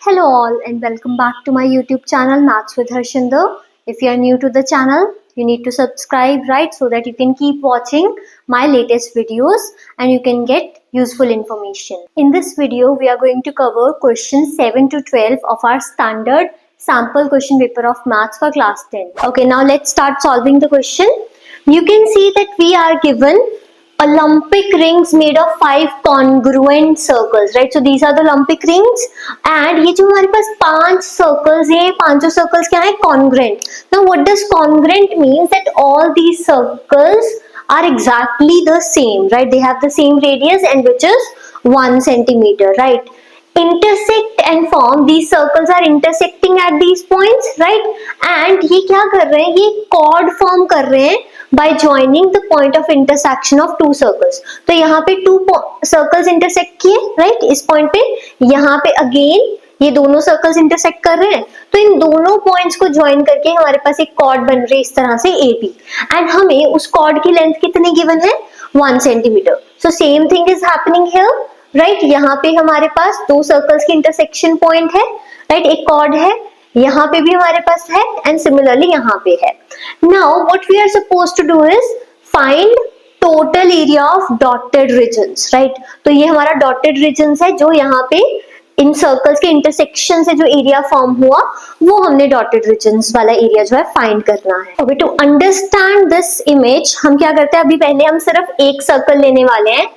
Hello all and welcome back to my YouTube channel Maths with Harshinder. If you are new to the channel, you need to subscribe, right, so that you can keep watching my latest videos and you can get useful information. In this video, we are going to cover questions 7 to 12 of our standard sample question paper of Maths for class 10. Okay, now let's start solving the question. You can see that we are given Olympic rings made of 5 congruent circles, right? So these are the Olympic rings and ये जो हमारे पास 5 circles है, 5 circles क्या है? Congruent. Now what does congruent means? That all these circles are exactly the same, right? They have the same radius and which is 1 centimeter, right? Intersect and form, these circles are intersecting at these points, right? And ये क्या कर रहे हैं? ये chord form कर रहे हैं by joining the point of intersection of two circles. तो यहाँ पे two circles intersect किए, right? इस point पे, यहाँ पे again ये दोनों circles intersect कर रहे हैं, तो इन दोनों points को join करके हमारे पास एक chord बन रही है इस तरह से AB, and हमें उस chord की length कितनी given है? 1 centimeter. So same thing is happening here, right? यहाँ पे हमारे पास दो circles की intersection point है, right? एक chord है, यहाँ पे भी हमारे पास है and similarly यहाँ पे है. Now what we are supposed to do is find total area of dotted regions, right? तो ये हमारा dotted regions है जो यहाँ पे इन circles के intersection से जो area form हुआ वो हमने dotted regions वाला area जो है find करना है. Okay, to understand this image हम क्या करते हैं, अभी पहले हम सिर्फ एक circle लेने वाले हैं.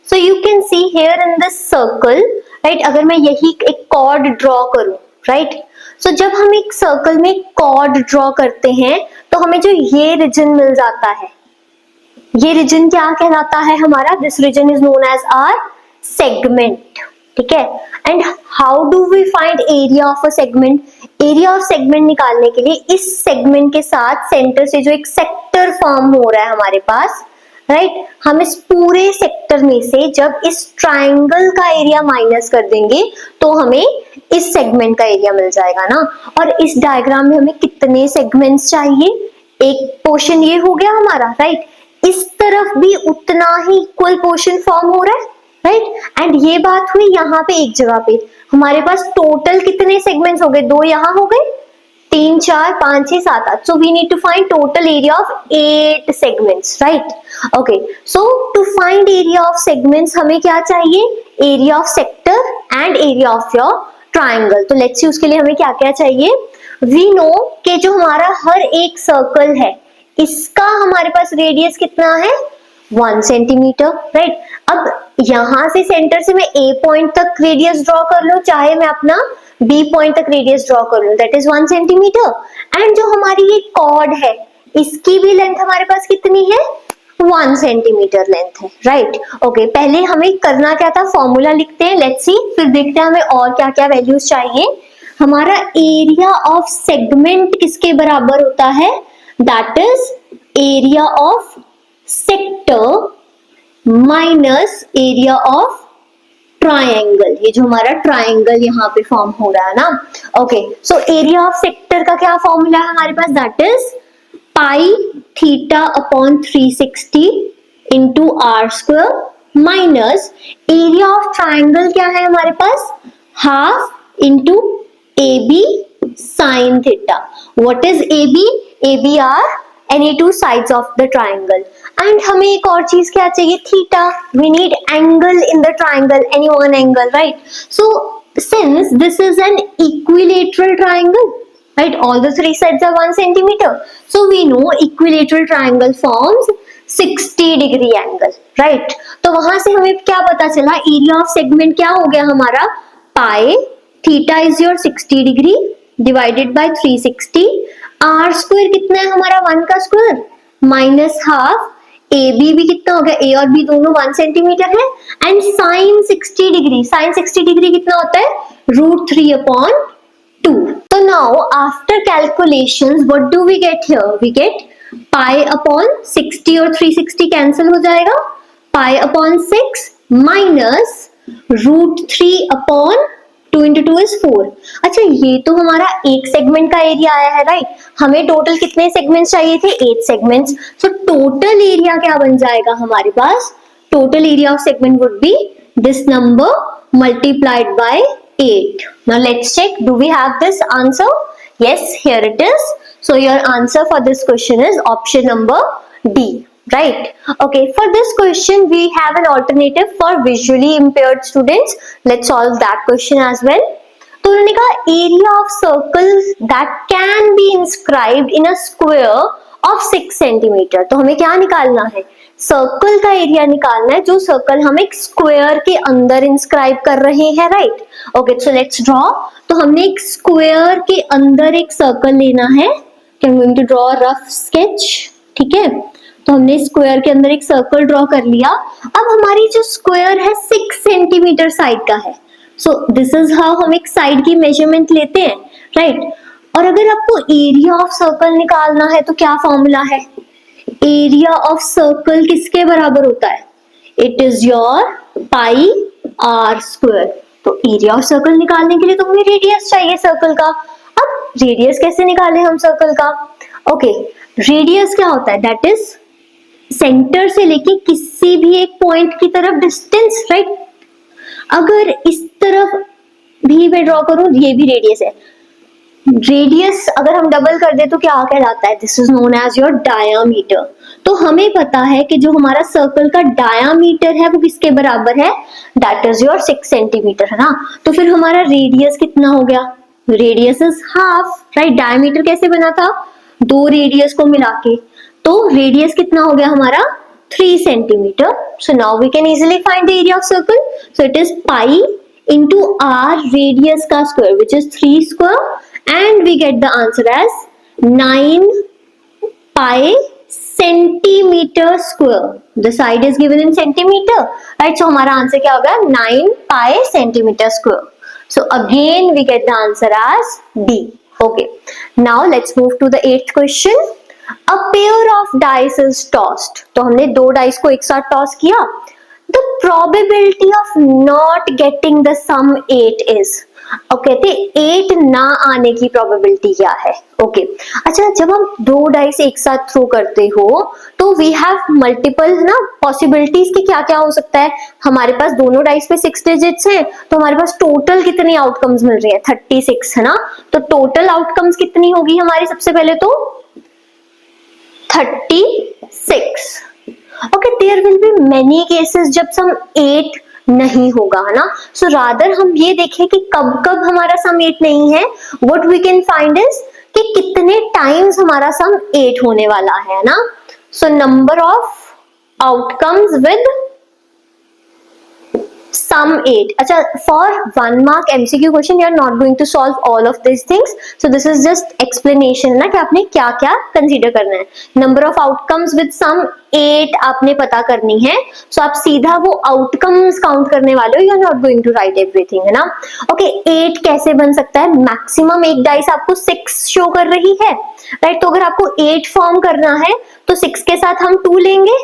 So you can see here in this circle, right? अगर मैं यही एक chord draw करूँ, right? So जब हम एक सर्कल में कॉर्ड ड्रॉ करते हैं तो हमें जो ये रीजन मिल जाता है, ये रीजन क्या कहलाता है हमारा? This region is known as our segment, ठीक है? And how do we find area of a segment? Area of segment निकालने के लिए इस सेगमेंट के साथ सेंटर से जो एक सेक्टर फॉर्म हो रहा है हमारे पास, राइट, हम इस पूरे सेक्टर में से जब इस ट्राइंगल का एरिया माइनस कर देंगे तो हमें इस सेगमेंट का एरिया मिल जाएगा ना. और इस डायग्राम में हमें कितने सेगमेंट्स चाहिए? एक पोर्शन ये हो गया हमारा, राइट? इस तरफ भी उतना ही इक्वल पोर्शन फॉर्म हो रहा है, राइट? एंड ये बात हुई यहाँ पे एक जगह पे. हमारे पास टोटल कितने सेगमेंट्स हो गए? 2 यहाँ हो गए, 3, 4, 5, 6, 7, 8. So we need to find total area of 8 segments, right? Okay. So to find area of segments हमें क्या चाहिए? Area of sector and area of your triangle. तो let's see उसके लिए हमें क्या क्या चाहिए. We know कि जो हमारा हर एक सर्कल है इसका हमारे पास रेडियस कितना है? 1 सेंटीमीटर, राइट? अब यहाँ से सेंटर से मैं A पॉइंट तक रेडियस ड्रॉ कर लूं, चाहे मैं अपना B पॉइंट तक रेडियस ड्रॉ कर लूं, दैट इज 1 सेंटीमीटर. एंड जो हमारी ये कॉर्ड है इसकी भी लेंथ हमारे पास कितनी है? 1 सेंटीमीटर लेंथ है, राइट? ओके, पहले हमें करना क्या था? फॉर्मूला लिखते हैं, लेट्स सी, फिर देखते हैं हमें और क्या क्या वैल्यूज चाहिए. हमारा एरिया ऑफ सेगमेंट किसके बराबर होता है? That is area of sector minus area of triangle. ये जो हमारा ट्रायंगल यहाँ पे फॉर्म हो रहा है ना. Okay, so area of sector का क्या फॉर्मूला है हमारे पास? That is pi theta upon 360 into R square minus area of triangle क्या है हमारे पास? Half into A B sine theta. What is A B? A B are any two sides of the triangle. And हमें एक और चीज क्या चाहिए? Theta. We need angle in the triangle, any one angle, right? So since this is an equilateral triangle, right, all the three sides are 1 centimeter, so we know equilateral triangle forms 60 degree angle, right? तो वहां से हमें क्या पता चला? Area of segment क्या हो गया हमारा? Pi theta is your 60 degree divided by 360. R square कितना है हमारा? 1 का square minus half. A B भी कितना हो गया? ए और बी दोनों 1 सेंटीमीटर है. And sine 60 degree, sine 60 degree कितना होता है? √3 अपॉन 2. तो now after calculations what do we get here? We get pi upon 60 और 360 कैंसिल हो जाएगा. Pi upon 6 minus √3 upon 2 into 2 is 4. अच्छा, ये तो हमारा एक सेगमेंट का एरिया आया है, राइट? हमें टोटल कितने सेगमेंट्स चाहिए थे? 8 सेगमेंट्स. सो टोटल एरिया क्या बन जाएगा हमारे पास? Total area of segment would be this number multiplied by 8. Now let's check, do we have this answer? Yes, here it is. So your answer for this question is option number D, right? Okay, for this question we have an alternative for visually impaired students. Let's solve that question as well. तो उन्होंने कहा area of circle that can be inscribed in a square of 6 centimetre. तो हमें क्या निकालना है? Circle का area निकालना है जो सर्कल हम एक स्क्वायर के अंदर इंस्क्राइब कर रहे हैं, right? Okay, so let's draw. तो हमने एक स्क्वायर के अंदर एक सर्कल लेना है. I am going to draw rough sketch. ठीक है, तो हमने स्क्वायर के अंदर एक सर्कल ड्रॉ कर लिया. अब हमारी जो स्क्वायर है 6 सेंटीमीटर साइड का है. सो दिस इज हाउ हम एक साइड की मेजरमेंट लेते हैं, राइट? और अगर आपको एरिया ऑफ सर्कल निकालना है तो क्या फॉर्मूला है? एरिया ऑफ सर्कल किसके बराबर होता है? It is your pi r square. तो एरिया ऑफ सर्कल निकालने के लिए तो हमें रेडियस चाहिए सर्कल का. अब रेडियस कैसे निकालें हम सर्कल का? ओके, रेडियस क्या होता है? दैट इज सेंटर से लेके किसी भी एक पॉइंट की तरफ डिस्टेंस, राइट? अगर इस तरफ भी मैं ड्रॉ करूं, ये भी रेडियस है. रेडियस अगर हम डबल कर दे तो क्या कहलाता है? This is known as your diameter. तो हमें पता है कि जो हमारा सर्कल का डायामीटर है वो किसके बराबर है? दैट इज योर 6 सेंटीमीटर, है ना? तो फिर हमारा रेडियस कितना हो गया? Radius is half, right? Diameter कैसे बना था? 2 रेडियस को मिला के. तो रेडियस कितना हो गया हमारा? 3 centimeter. So now we can easily find the area of circle. So it is pi into r radius का square, which is 3 square, and we get the answer as 9 pi centimeter square. The side is given in centimeter, right? So हमारा answer क्या होगा? 9 pi centimeter square. So again we get the answer as D. Okay. Now let's move to the 8th question. A pair of dice is tossed. तो हमने 2 dice को एक साथ toss किया. The probability of not getting the sum 8 is. और कहते 8 ना आने की प्रोबेबिलिटी क्या है? ओके, अच्छा, जब हम 2 डाइस एक साथ थ्रो करते हो तो वी हैव मल्टीपल ना पॉसिबिलिटीज कि क्या क्या हो सकता है. हमारे पास दोनों डाइस पे 6 डिजिट्स हैं, तो हमारे पास टोटल कितनी आउटकम्स मिल रही है? 36, है ना? तो टोटल आउटकम्स कितनी होगी हमारी? सबसे पहले तो 36. Okay, there will be many cases जब सम 8 नहीं होगा, है ना? So rather हम ये देखें कि कब कब हमारा सम 8 नहीं है. What we can find is कि कितने टाइम्स हमारा सम 8 होने वाला है ना? So number of outcomes with sum 8. अच्छा, for 1 mark MCQ question you are not going to solve all of these things. So this is just explanation ना कि आपने क्या क्या कंसीडर करना है. Number of outcomes with sum 8 आपने पता करनी है. So आप सीधा वो outcomes काउंट करने वाले हो. You are not going to write everything, है ना? Okay, 8 कैसे बन सकता है? मैक्सिमम एक डाइस आपको 6 शो कर रही है, राइट? तो अगर आपको 8 फॉर्म करना है तो 6 के साथ हम 2 लेंगे.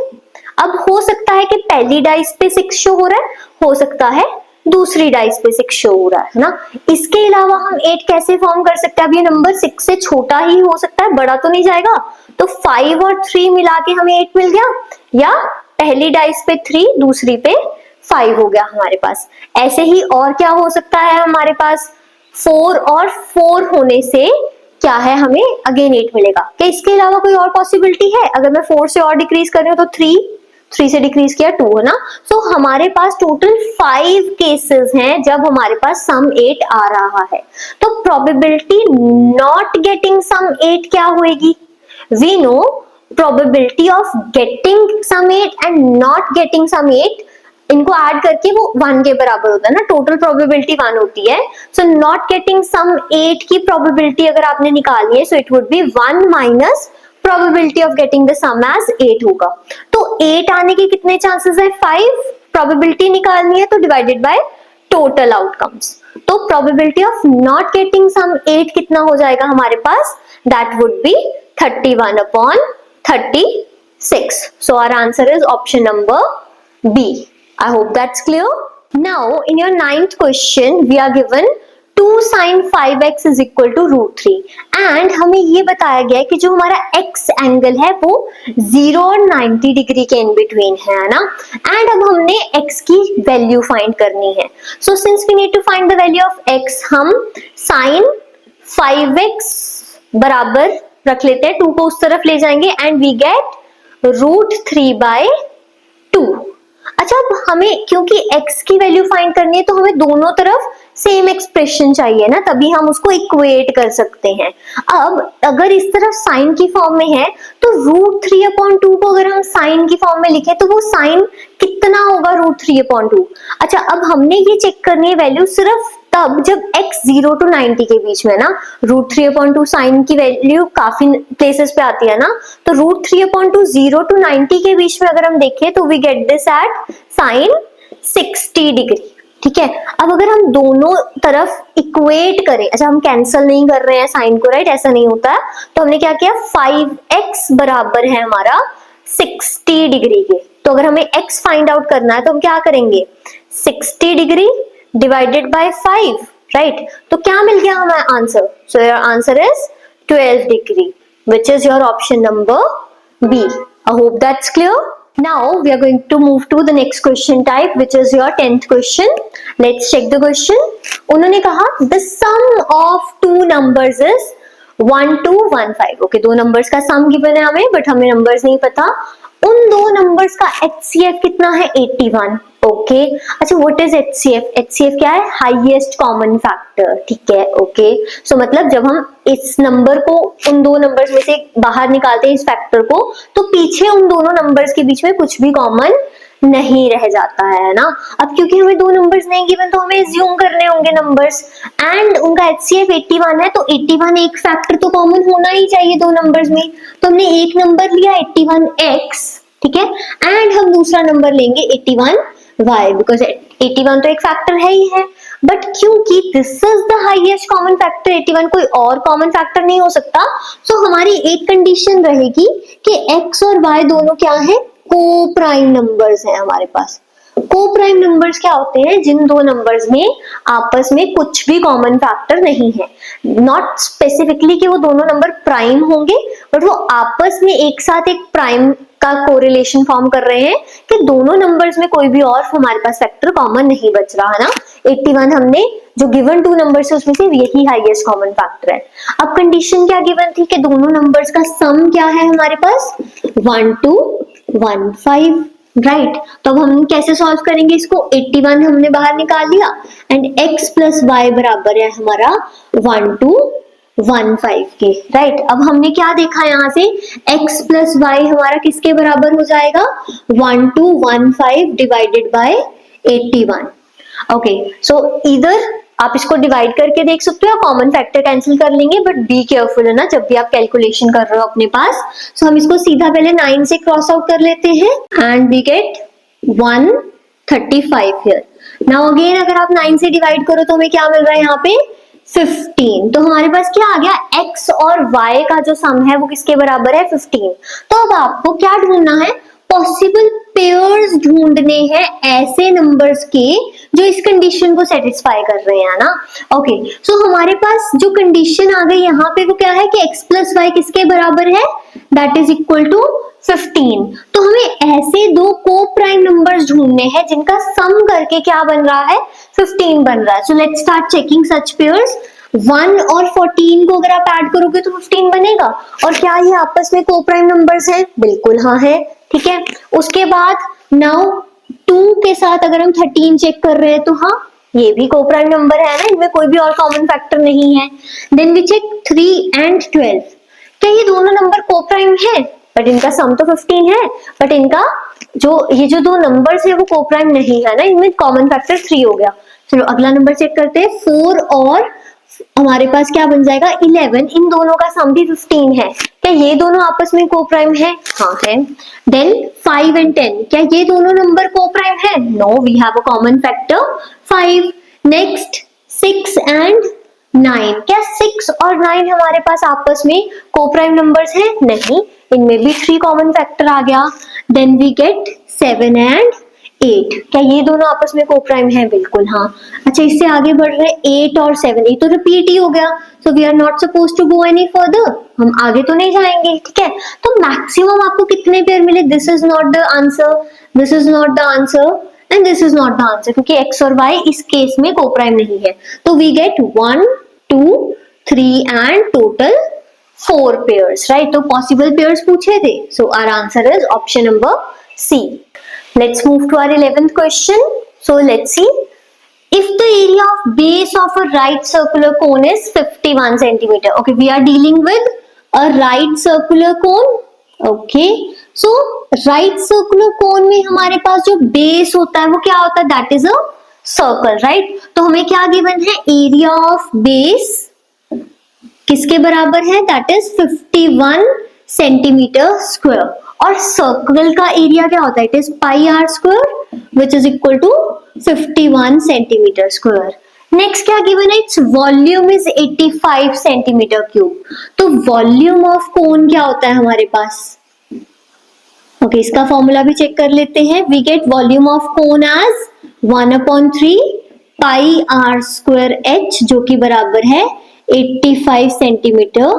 अब हो सकता है कि पहली डाइस पे 6 शो हो रहा है, हो सकता है दूसरी डाइस पे 6 शो हो रहा है ना? इसके अलावा हम 8 कैसे फॉर्म कर सकते हैं? अब ये नंबर 6 से छोटा ही हो सकता है, बड़ा तो नहीं जाएगा. तो 5 और 3 मिला के हमें 8 मिल गया, या पहली डाइस पे 3, दूसरी पे 5 हो गया हमारे पास. ऐसे ही और क्या हो सकता है हमारे पास? 4 और 4 होने से क्या है? हमें अगेन 8 मिलेगा. क्या इसके अलावा कोई और पॉसिबिलिटी है? अगर मैं 4 से और डिक्रीज कर रही हूँ तो 3 से डिक्रीज किया 2, है ना? सो हमारे पास टोटल 5 केसेस हैं जब हमारे पास सम 8 आ रहा है. तो प्रोबेबिलिटी नॉट गेटिंग सम 8 क्या होगी? We know probability of getting sum 8 and not getting sum 8, इनको ऐड करके वो 1 के बराबर होता है ना? टोटल प्रोबेबिलिटी 1 होती है. सो नॉट गेटिंग सम 8 की प्रोबेबिलिटी अगर आपने निकालनी है, so it would be 1 minus probability of getting the sum as 8 होगा. तो 8 आने के कितने चांसेस है? 5. प्रोबेबिलिटी निकालनी है तो डिवाइडेड बाय टोटल आउटकम्स. तो probability of not getting sum 8 कितना हो जाएगा हमारे पास? That would be 31 upon 36. So our answer is option number B. I hope that's clear. Now in your 9th question we are given 2 sin 5x is equal to √3 and हमें ये बताया गया है कि जो हमारा x एंगल है वो 0 और 90 डिग्री के इन बिटवीन है ना? एंड अब हमने x की वैल्यू फाइंड करनी है. So since we need to find the value of x, हम साइन 5x बराबर रख लेते हैं, 2 को उस तरफ ले जाएंगे एंड वी गेट √3/2। अच्छा, अब हमें क्योंकि x की वैल्यू फाइंड करनी है तो हमें दोनों तरफ सेम एक्सप्रेशन चाहिए ना, तभी हम उसको इक्वेट कर सकते हैं। अब अगर इस तरफ साइन की फॉर्म में है तो √3/2 को अगर हम साइन की फॉर्म में लिखें तो वो साइन कितना होगा √3/2। अच्छा, अब हमने ये चेक करनी है वैल्यू सिर्फ तब जब x 0 to 90 के बीच में ना। √3/2 साइन की वैल्यू काफी प्लेसेस पे आती है ना, तो √3/2 0 to 90 के बीच में अगर हम देखें तो we get this at sine 60 degree. ठीक है, अब अगर हम दोनों तरफ इक्वेट करें, अच्छा हम कैंसिल नहीं कर रहे हैं साइन को, राइट, ऐसा नहीं होता है, तो हमने क्या किया, 5x बराबर है हमारा 60 डिग्री के। तो अगर हमें x फाइंड आउट करना है तो हम क्या करेंगे, 60 डिग्री डिवाइडेड बाय 5, राइट। तो क्या मिल गया हमारा answer, so your answer is 12 degree, which is your option number B. I hope that's clear. Now we are going to move to the next question type, which is your 10th question. Let's check the question. उन्होंने कहा the sum of two numbers is 1 to 15. Okay, दो numbers का sum given है हमें, but हमें numbers नहीं पता। उन दो numbers का HCF कितना है, 81. ओके, अच्छा व्हाट इज HCF? HCF क्या है, हाईएस्ट कॉमन फैक्टर। ठीक है, ओके, सो मतलब जब हम इस नंबर को उन दो नंबर्स में से बाहर निकालते हैं इस फैक्टर को, तो पीछे उन दोनों नंबर्स के बीच में कुछ भी कॉमन नहीं रह जाता है ना। अब क्योंकि हमें दो नंबर्स नहीं गिवन तो हमें एज्यूम करने होंगे नंबर्स, एंड उनका HCF 81 है, तो 81 एक फैक्टर तो कॉमन होना ही चाहिए दो नंबर्स में। तो हमने एक नंबर लिया 81x, ठीक है, एंड हम दूसरा नंबर लेंगे 81y, बिकॉज 81 तो एक फैक्टर है ही है, बट क्योंकि this is the highest common factor 81, कोई और कॉमन फैक्टर नहीं हो सकता, सो हमारी एक कंडीशन रहेगी कि x और y दोनों क्या है, को प्राइम नंबर्स हैं हमारे पास। को प्राइम नंबर्स क्या होते हैं, जिन दो नंबर्स में आपस में कुछ भी कॉमन फैक्टर नहीं है, नॉट स्पेसिफिकली कि वो दोनों नंबर प्राइम होंगे, बट वो आपस में एक साथ एक प्राइम का कोरिलेशन फॉर्म कर रहे हैं कि दोनों नंबर्स में कोई भी और हमारे पास फैक्टर कॉमन नहीं बच रहा है ना। 81 हमने जो गिवन टू नंबर्स है उसमें से यही हाईएस्ट कॉमन फैक्टर है। अब कंडीशन क्या गिवन थी कि दोनों नंबर्स का सम क्या है हमारे पास, 1 to 15, राइट। तो अब हम कैसे सॉल्व करेंगे इसको, 81 हमने बाहर निकाल लिया एंड x प्लस वाई बराबर है हमारा 1 to 15 के, राइट। अब हमने क्या देखा यहाँ से, x प्लस वाई हमारा किसके बराबर हो जाएगा, 1 to 15 डिवाइडेड बाय 81। ओके, सो इधर आप इसको डिवाइड करके देख सकते हो, कॉमन फैक्टर कैंसिल कर लेंगे, बट बी केयरफुल है ना जब भी आप कैलकुलेशन कर रहे हो अपने पास। सो हम इसको सीधा पहले 9 से क्रॉस आउट कर लेते हैं and we get 135 here. Now again अगर आप 9 से डिवाइड करो तो हमें क्या मिल रहा है यहाँ पे, 15। तो हमारे पास क्या आ गया, x और y का जो सम है वो किसके बराबर है, 15। तो अब आपको क्या ढूंढना है, पॉसिबल पेयर्स ढूंढने हैं ऐसे नंबर्स के जो इस कंडीशन को सेटिस्फाई कर रहे हैं ना। ओके, सो हमारे पास जो कंडीशन आ गई यहाँ पे वो क्या है कि x प्लस वाई किसके बराबर है, दैट इज इक्वल टू 15। तो हमें ऐसे दो को प्राइम नंबर्स ढूंढने हैं जिनका सम करके क्या बन रहा है, 15 बन रहा है। सो let's start checking such pairs. 1 और 14 को अगर आप ऐड करोगे तो 15 बनेगा, और क्या ये आपस में को प्राइम नंबर्स हैं, बिल्कुल हाँ है, ठीक है। उसके बाद नाउ 2 के साथ अगर हम 13 चेक कर रहे हैं तो हाँ ये भी को प्राइम नंबर है ना, इनमें कोई भी और कॉमन फैक्टर नहीं है। देन वी चेक 3 and 12, क्या ये दोनों नंबर को प्राइम है, बट इनका सम तो 15 है, बट इनका ये जो दो नंबर्स है वो को प्राइम नहीं है ना, इनमें कॉमन फैक्टर 3 हो गया। चलो अगला नंबर चेक करते हैं, 4 और हमारे पास क्या बन जाएगा, 11, इन दोनों का सम भी 15 है, क्या ये दोनों आपस में को प्राइम है, हाँ है। देन 5 and 10, क्या ये दोनों नंबर को प्राइम है, no, we have a common factor 5। Next 6 and 9, क्या 6 और 9 हमारे पास आपस में को प्राइम नंबर्स हैं, नहीं, इनमें भी 3 कॉमन फैक्टर आ गया। देन वी गेट 7 and 8, क्या ये दोनों आपस में को प्राइम है, बिल्कुल हाँ। अच्छा इससे आगे बढ़ रहे 8 और 7, ये तो रिपीट ही हो गया, so we are not suppose to go any further, हम आगे तो नहीं जाएंगे, ठीक है। तो मैक्सिमम आपको कितने पेयर मिले, this is not the answer, this is not the answer, and this is not the answer क्योंकि x और y इस केस में कोप्राइम नहीं है। तो we get 1 2 3 and total 4 pairs, right. तो पॉसिबल पेयर्स पूछे थे, so our answer is option number C. Let's move to our 11th question. So let's see, if the area of base of a right circular cone is 51 centimeter, okay, we are dealing with a right circular cone, okay, so right circular cone में हमारे पास जो base होता है वो क्या होता है, that is a circle, right। तो हमें क्या given है, area of base किसके बराबर है, that is 51 सेंटीमीटर स्क्वायर, और सर्कल का एरिया क्या होता है, it is pi r square which is equal to 51 centimetre square. Next क्या गिवन है, it's volume is 85 centimetre cube. तो वॉल्यूम ऑफ कोन क्या होता है हमारे पास, ओके, इसका फॉर्मूला भी चेक कर लेते हैं। We get volume of cone as 1/3 pi r square h, जो कि बराबर है 85 सेंटीमीटर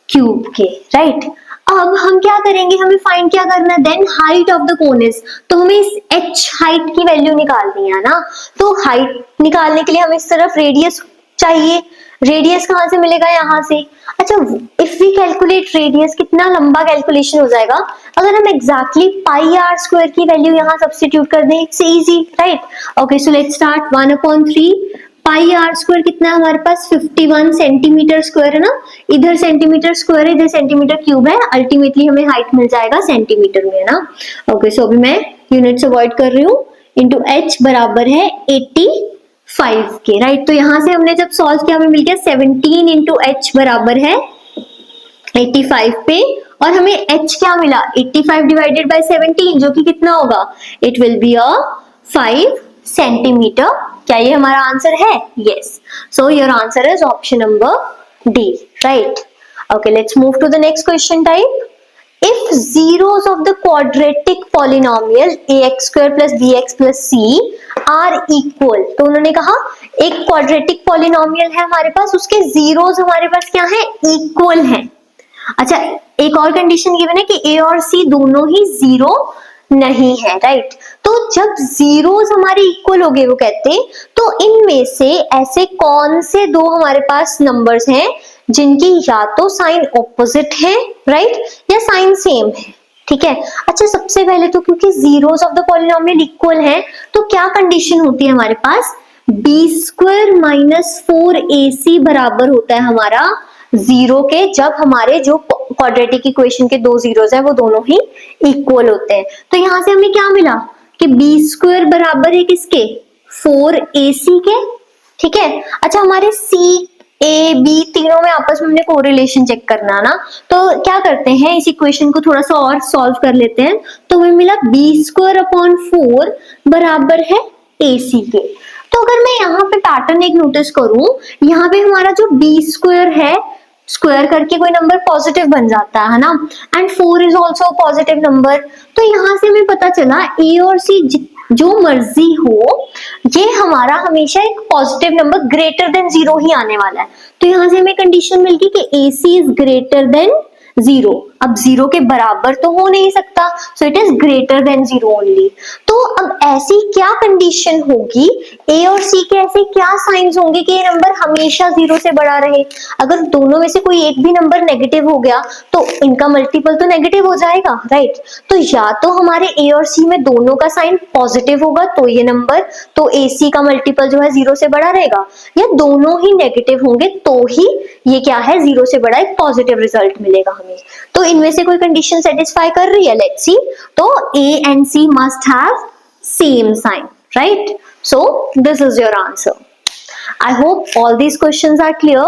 क्यूब के, राइट। अब हम क्या करेंगे, हमें फाइंड क्या करना है, then height of the cone is, तो हमें इस h हाइट की वैल्यू निकालनी है ना। तो हाइट निकालने के लिए हमें इस तरफ रेडियस चाहिए, रेडियस कहाँ से मिलेगा, यहाँ से। अच्छा, इफ वी कैलकुलेट रेडियस, कितना लंबा कैलकुलेशन हो जाएगा अगर हम एग्जैक्टली पाई आर स्क्वायर की वैल्यू यहाँ सब्स्टिट्यूट कर दें, it's easy, right. Okay, so let's start. 1/3 pi r square कितना है हमारे पास, 51 सेंटीमीटर स्क्वायर है ना, इधर सेंटीमीटर स्क्वायर है, इधर सेंटीमीटर क्यूब है, अल्टीमेटली हमें हाइट मिल जाएगा सेंटीमीटर में, है ना। ओके, सो अभी मैं यूनिट्स अवॉइड कर रही हूँ। इंटू एच बराबर है 85 के, राइट। तो यहां से हमने जब सॉल्व किया हमें मिल गया 17 इंटू एच बराबर है 85 पे, और हमें h क्या मिला, 85 डिवाइडेड बाय 17, जो कि कितना होगा, it will be a 5 centimetre. क्या ये हमारा आंसर है, yes. So your answer is option number D, right. Okay, let's move to the next question type. If zeros of the quadratic polynomial ax square plus bx plus c are equal, तो उन्होंने कहा एक quadratic polynomial है हमारे पास, उसके zeros हमारे पास क्या है, equal है। अच्छा, एक और कंडीशन गिवन है कि a और c दोनों ही जीरो नहीं है, राइट। तो जब जीरोस हमारे इक्वल हो गए, वो कहते हैं, तो इनमें से ऐसे कौन से दो हमारे पास नंबर्स हैं जिनकी या तो साइन ऑपोजिट है, राइट, या साइन सेम है, ठीक है। अच्छा, सबसे पहले तो क्योंकि zeros of the polynomial equal है, तो क्या कंडीशन होती है हमारे पास, बी स्क्वायर माइनस 4ac बराबर होता है हमारा जीरो के, जब हमारे जो क्वाड्रेटिक इक्वेशन के दो जीरोस हैं वो दोनों ही इक्वल होते हैं। तो यहां से हमें क्या मिला कि बी स्क्वायर बराबर है किसके, 4ac के, ठीक है। अच्छा, हमारे सी ए बी तीनों में आपस में हमने कोरिलेशन चेक करना ना, तो क्या करते हैं, इस इक्वेशन को थोड़ा सा और सॉल्व कर लेते हैं। तो हमें मिला बी स्क्वायर अपॉन 4 बराबर है ac के। तो अगर मैं यहाँ पे पैटर्न एक नोटिस करूं, यहाँ पे हमारा जो बी स्क्वायर है, स्क्वायर करके कोई नंबर पॉजिटिव बन जाता है ना, and 4 is also positive number. तो यहाँ से हमें पता चला ए और सी जो मर्जी हो, ये हमारा हमेशा एक पॉजिटिव नंबर ग्रेटर देन 0 ही आने वाला है। तो यहाँ से हमें कंडीशन मिल गई कि ए सी इज ग्रेटर देन 0। अब 0 के बराबर तो हो नहीं सकता, so it is greater than 0 only. तो अब ऐसी क्या कंडीशन होगी, ए और सी के ऐसे क्या साइंस होंगे कि ये नंबर हमेशा 0 से बड़ा रहे। अगर दोनों में से कोई एक भी नंबर नेगेटिव हो गया तो इनका मल्टीपल तो नेगेटिव हो जाएगा, राइट। तो या तो हमारे ए और सी में दोनों का साइन पॉजिटिव होगा तो ये नंबर, तो ए सी का मल्टीपल जो है 0 से बड़ा रहेगा, या दोनों ही नेगेटिव होंगे तो ही ये क्या है, 0 से बड़ा एक पॉजिटिव रिजल्ट मिलेगा हमें। तो इनमें से कोई कंडीशन सेटिस्फाई कर रही है, लेट्स सी। तो A and C must have same sign, right? So this is your answer. I hope all these questions are clear.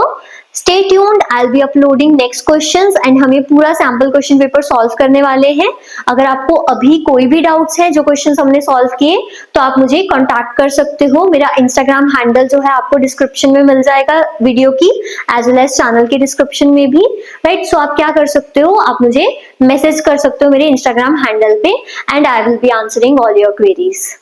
Stay tuned, I'll be uploading next questions and हम ये पूरा sample question paper solve करने वाले हैं। अगर आपको अभी कोई भी डाउट्स हैं जो क्वेश्चंस हमने सॉल्व किए, तो आप मुझे कांटेक्ट कर सकते हो। मेरा इंस्टाग्राम हैंडल जो है आपको डिस्क्रिप्शन में मिल जाएगा वीडियो की, एज वेल एज चैनल के डिस्क्रिप्शन में भी, राइट। सो आप क्या कर सकते हो, आप मुझे मैसेज कर सकते हो मेरे इंस्टाग्राम हैंडल पे, and I will be answering all your queries.